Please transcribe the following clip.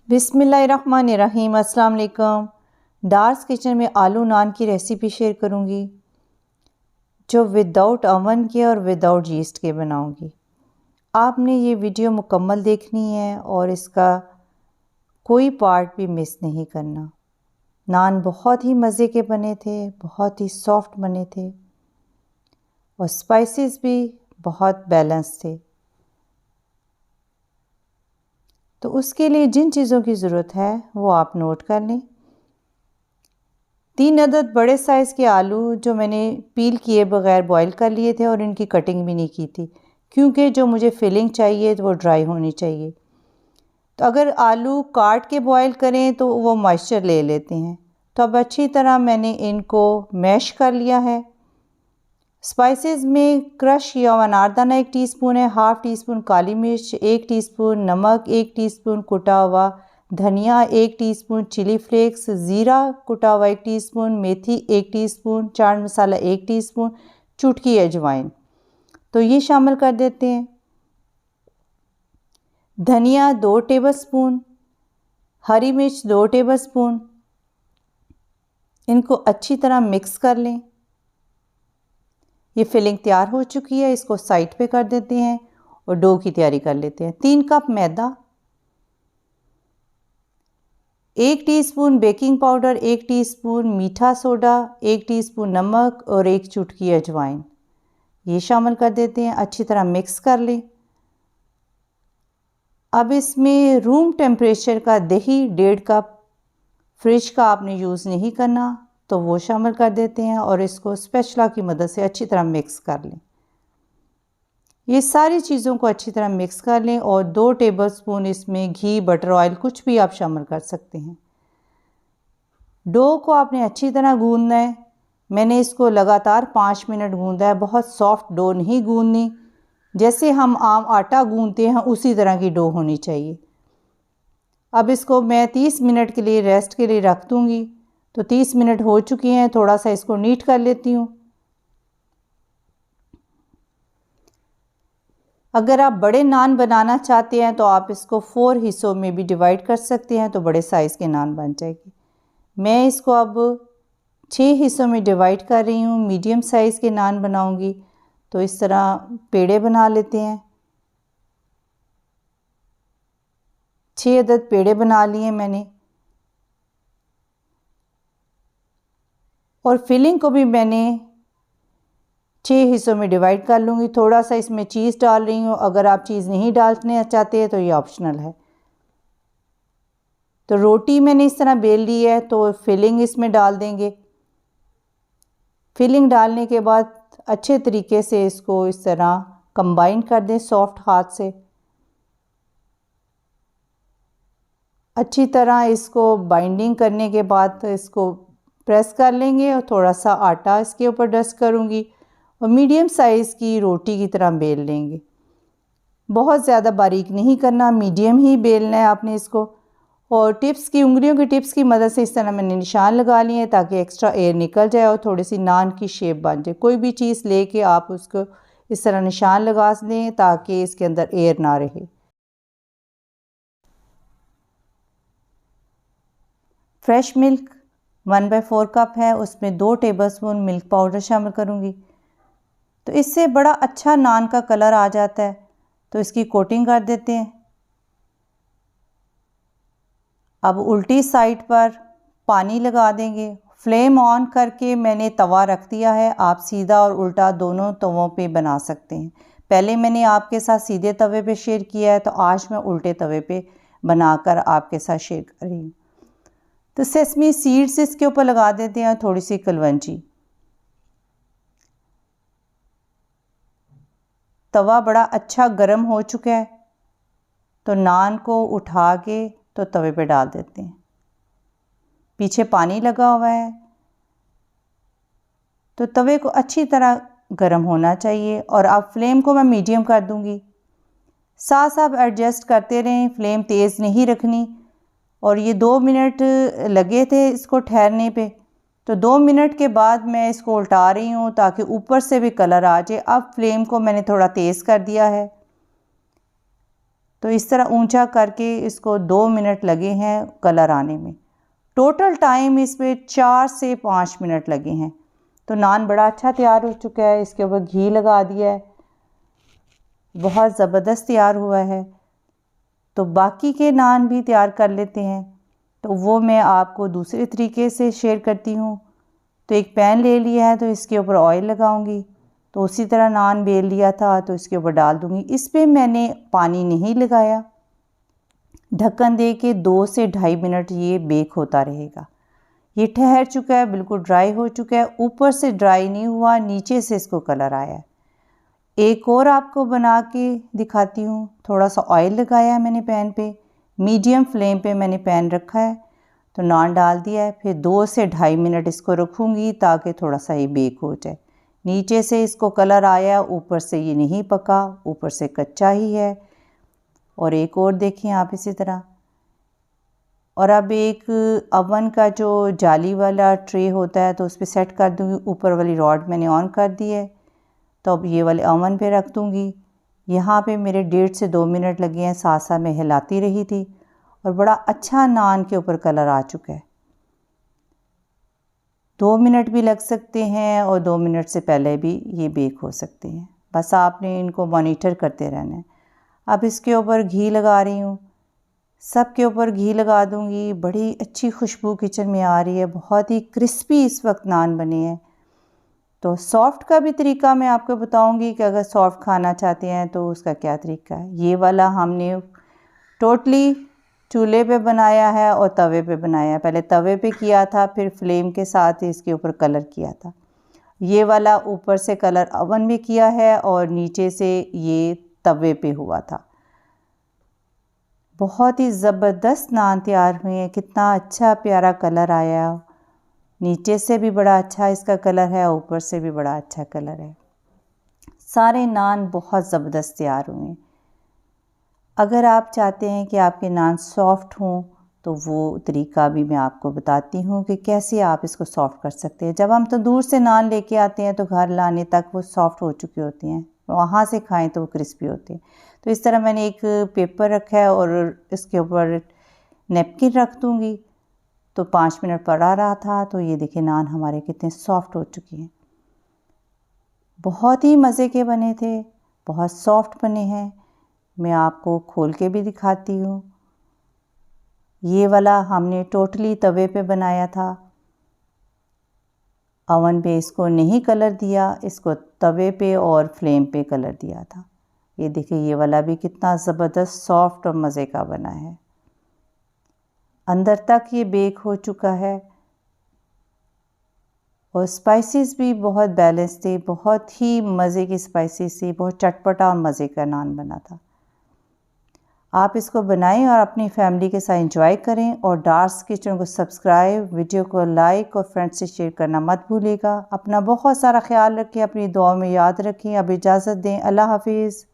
बिस्मिल्लाहिर्रहमानिर्रहीम। अस्सलाम वालेकुम। डार्स किचन में आलू नान की रेसिपी शेयर करूंगी जो विदाउट अवन के और विदाउट यीस्ट के बनाऊंगी। आपने ये वीडियो मुकम्मल देखनी है और इसका कोई पार्ट भी मिस नहीं करना। नान बहुत ही मज़े के बने थे, बहुत ही सॉफ्ट बने थे और स्पाइसेस भी बहुत बैलेंस थे। तो उसके लिए जिन चीज़ों की ज़रूरत है वो आप नोट कर लें। 3 अदद बड़े साइज़ के आलू जो मैंने पील किए बगैर बॉईल कर लिए थे और इनकी कटिंग भी नहीं की थी, क्योंकि जो मुझे फिलिंग चाहिए तो वो ड्राई होनी चाहिए। तो अगर आलू काट के बॉईल करें तो वो मॉइस्चर ले लेते हैं। तो अब अच्छी तरह मैंने इनको मैश कर लिया है। स्पाइसेस में क्रश या अनारदाना 1 टीस्पून है, हाफ़ टी स्पून काली मिर्च, 1 टीस्पून नमक, 1 टीस्पून कुटा हुआ धनिया, 1 टीस्पून चिली फ्लेक्स, ज़ीरा कुटा हुआ 1 टीस्पून, मेथी 1 टीस्पून, चाट मसाला 1 टीस्पून, चुटकी अजवाइन। तो ये शामिल कर देते हैं। धनिया 2 टेबलस्पून, हरी मिर्च 2 टेबलस्पून। इनको अच्छी तरह मिक्स कर लें। ये फिलिंग तैयार हो चुकी है, इसको साइड पे कर देते हैं और डो की तैयारी कर लेते हैं। 3 कप मैदा, 1 टीस्पून बेकिंग पाउडर, 1 टीस्पून मीठा सोडा, 1 टीस्पून नमक और 1 चुटकी अजवाइन, ये शामिल कर देते हैं। अच्छी तरह मिक्स कर लें। अब इसमें रूम टेम्परेचर का दही 1.5 कप, फ्रिज का आपने यूज़ नहीं करना तो वो शामिल कर देते हैं और इसको स्पैचुला की मदद से अच्छी तरह मिक्स कर लें। ये सारी चीज़ों को अच्छी तरह मिक्स कर लें और 2 टेबलस्पून इसमें घी, बटर, ऑयल कुछ भी आप शामिल कर सकते हैं। डो को आपने अच्छी तरह गूंदना है। मैंने इसको लगातार 5 मिनट गूंदा है। बहुत सॉफ्ट डो नहीं गूंदनी, जैसे हम आम आटा गूंदते हैं उसी तरह की डो होनी चाहिए। अब इसको मैं 30 मिनट के लिए रेस्ट के लिए रख दूँगी। तो 30 मिनट हो चुके हैं, थोड़ा सा इसको नीट कर लेती हूँ। अगर आप बड़े नान बनाना चाहते हैं तो आप इसको 4 हिस्सों में भी डिवाइड कर सकते हैं, तो बड़े साइज़ के नान बन जाएगी। मैं इसको अब 6 हिस्सों में डिवाइड कर रही हूँ। मीडियम साइज़ के नान बनाऊँगी। तो इस तरह पेड़े बना लेते हैं। 6 अदद पेड़े बना लिए मैंने और फिलिंग को भी मैंने 6 हिस्सों में डिवाइड कर लूँगी। थोड़ा सा इसमें चीज़ डाल रही हूँ, अगर आप चीज़ नहीं डालना चाहते हैं तो ये ऑप्शनल है। तो रोटी मैंने इस तरह बेल ली है, तो फिलिंग इसमें डाल देंगे। फिलिंग डालने के बाद अच्छे तरीके से इसको इस तरह कंबाइन कर दें सॉफ्ट हाथ से। अच्छी तरह इसको बाइंडिंग करने के बाद इसको प्रेस कर लेंगे और थोड़ा सा आटा इसके ऊपर डस्ट करूँगी और मीडियम साइज़ की रोटी की तरह बेल लेंगे। बहुत ज़्यादा बारीक नहीं करना, मीडियम ही बेलना है आपने इसको। और उंगलियों की टिप्स की मदद से इस तरह मैंने निशान लगा लिए हैं ताकि एक्स्ट्रा एयर निकल जाए और थोड़ी सी नान की शेप बन जाए। कोई भी चीज़ लेके आप उसको इस तरह निशान लगा दें ताकि इसके अंदर एयर ना रहे। फ्रेश मिल्क 1/4 कप है, उसमें 2 टेबलस्पून मिल्क पाउडर शामिल करूँगी। तो इससे बड़ा अच्छा नान का कलर आ जाता है। तो इसकी कोटिंग कर देते हैं। अब उल्टी साइड पर पानी लगा देंगे। फ्लेम ऑन करके मैंने तवा रख दिया है। आप सीधा और उल्टा दोनों तवों पे बना सकते हैं। पहले मैंने आपके साथ सीधे तवे पे शेयर किया है, तो आज मैं उल्टे तवे पे बनाकर आपके साथ शेयर कर रही हूँ। तो सेसमी सीड्स इसके ऊपर लगा देते हैं, थोड़ी सी कलवंजी। तवा बड़ा अच्छा गर्म हो चुका है, तो नान को उठा के तो तवे पे डाल देते हैं। पीछे पानी लगा हुआ है, तो तवे को अच्छी तरह गर्म होना चाहिए और अब फ्लेम को मैं मीडियम कर दूंगी। साथ साथ एडजस्ट करते रहें, फ्लेम तेज़ नहीं रखनी। और ये 2 मिनट लगे थे इसको ठहरने पे, तो 2 मिनट के बाद मैं इसको उल्टा रही हूँ ताकि ऊपर से भी कलर आ जाए। अब फ्लेम को मैंने थोड़ा तेज़ कर दिया है। तो इस तरह ऊंचा करके इसको 2 मिनट लगे हैं कलर आने में। टोटल टाइम इसमें 4 से 5 मिनट लगे हैं। तो नान बड़ा अच्छा तैयार हो चुका है। इसके ऊपर घी लगा दिया है, बहुत ज़बरदस्त तैयार हुआ है। तो बाकी के नान भी तैयार कर लेते हैं, तो वो मैं आपको दूसरे तरीके से शेयर करती हूँ। तो एक पैन ले लिया है, तो इसके ऊपर ऑयल लगाऊंगी। तो उसी तरह नान बेल लिया था, तो इसके ऊपर डाल दूंगी। इस पर मैंने पानी नहीं लगाया, ढक्कन दे के 2 से 2.5 मिनट ये बेक होता रहेगा। ये ठहर चुका है, बिल्कुल ड्राई हो चुका है। ऊपर से ड्राई नहीं हुआ, नीचे से इसको कलर आया है। एक और आपको बना के दिखाती हूँ। थोड़ा सा ऑयल लगाया है मैंने पैन पे, मीडियम फ्लेम पे मैंने पैन रखा है। तो नान डाल दिया है, फिर 2 से 2.5 मिनट इसको रखूँगी ताकि थोड़ा सा ये बेक हो जाए। नीचे से इसको कलर आया, ऊपर से ये नहीं पका, ऊपर से कच्चा ही है। और एक और देखें आप इसी तरह। और अब एक अवन का जो जाली वाला ट्रे होता है, तो उस पर सेट कर दूँगी। ऊपर वाली रॉड मैंने ऑन कर दी है, तो अब ये वाले अवन पे रख दूँगी। यहाँ पे मेरे 1.5 से 2 मिनट लगे हैं, साथ साथ मैं हिलाती रही थी और बड़ा अच्छा नान के ऊपर कलर आ चुका है। 2 मिनट भी लग सकते हैं और 2 मिनट से पहले भी ये बेक हो सकते हैं। बस आपने इनको मॉनिटर करते रहना है। अब इसके ऊपर घी लगा रही हूँ, सब के ऊपर घी लगा दूँगी। बड़ी अच्छी खुशबू किचन में आ रही है, बहुत ही क्रिस्पी इस वक्त नान बने हैं। तो सॉफ़्ट का भी तरीका मैं आपको बताऊंगी कि अगर सॉफ़्ट खाना चाहते हैं तो उसका क्या तरीका है। ये वाला हमने टोटली चूल्हे पे बनाया है और तवे पे बनाया है। पहले तवे पे किया था, फिर फ्लेम के साथ इसके ऊपर कलर किया था। ये वाला ऊपर से कलर अवन में किया है और नीचे से ये तवे पे हुआ था। बहुत ही ज़बरदस्त नान तैयार हुए हैं। कितना अच्छा प्यारा कलर आया, नीचे से भी बड़ा अच्छा इसका कलर है, ऊपर से भी बड़ा अच्छा कलर है। सारे नान बहुत ज़बरदस्त तैयार हुए हैं। अगर आप चाहते हैं कि आपके नान सॉफ़्ट हों, तो वो तरीका भी मैं आपको बताती हूँ कि कैसे आप इसको सॉफ़्ट कर सकते हैं। जब हम तंदूर से नान लेके आते हैं तो घर लाने तक वो सॉफ़्ट हो चुके होते हैं, वहाँ से खाएं तो वो क्रिस्पी होते हैं। तो इस तरह मैंने एक पेपर रखा है और इसके ऊपर नैपकिन रख दूँगी। तो 5 मिनट पड़ा रहा था, तो ये देखिए नान हमारे कितने सॉफ़्ट हो चुके हैं। बहुत ही मज़े के बने थे, बहुत सॉफ़्ट बने हैं। मैं आपको खोल के भी दिखाती हूँ। ये वाला हमने टोटली तवे पे बनाया था, अवन पे इसको नहीं कलर दिया, इसको तवे पे और फ्लेम पे कलर दिया था। ये देखिए ये वाला भी कितना ज़बरदस्त सॉफ़्ट और मज़े का बना है। अंदर तक ये बेक हो चुका है और स्पाइसेस भी बहुत बैलेंस थे, बहुत ही मज़े की स्पाइसेस थी, बहुत चटपटा और मज़े का नान बना था। आप इसको बनाएं और अपनी फैमिली के साथ एंजॉय करें। और डार्स किचन को सब्सक्राइब, वीडियो को लाइक और फ्रेंड्स से शेयर करना मत भूलिएगा। अपना बहुत सारा ख्याल रखें, अपनी दुआ में याद रखें। अब इजाज़त दें, अल्लाह हाफिज़।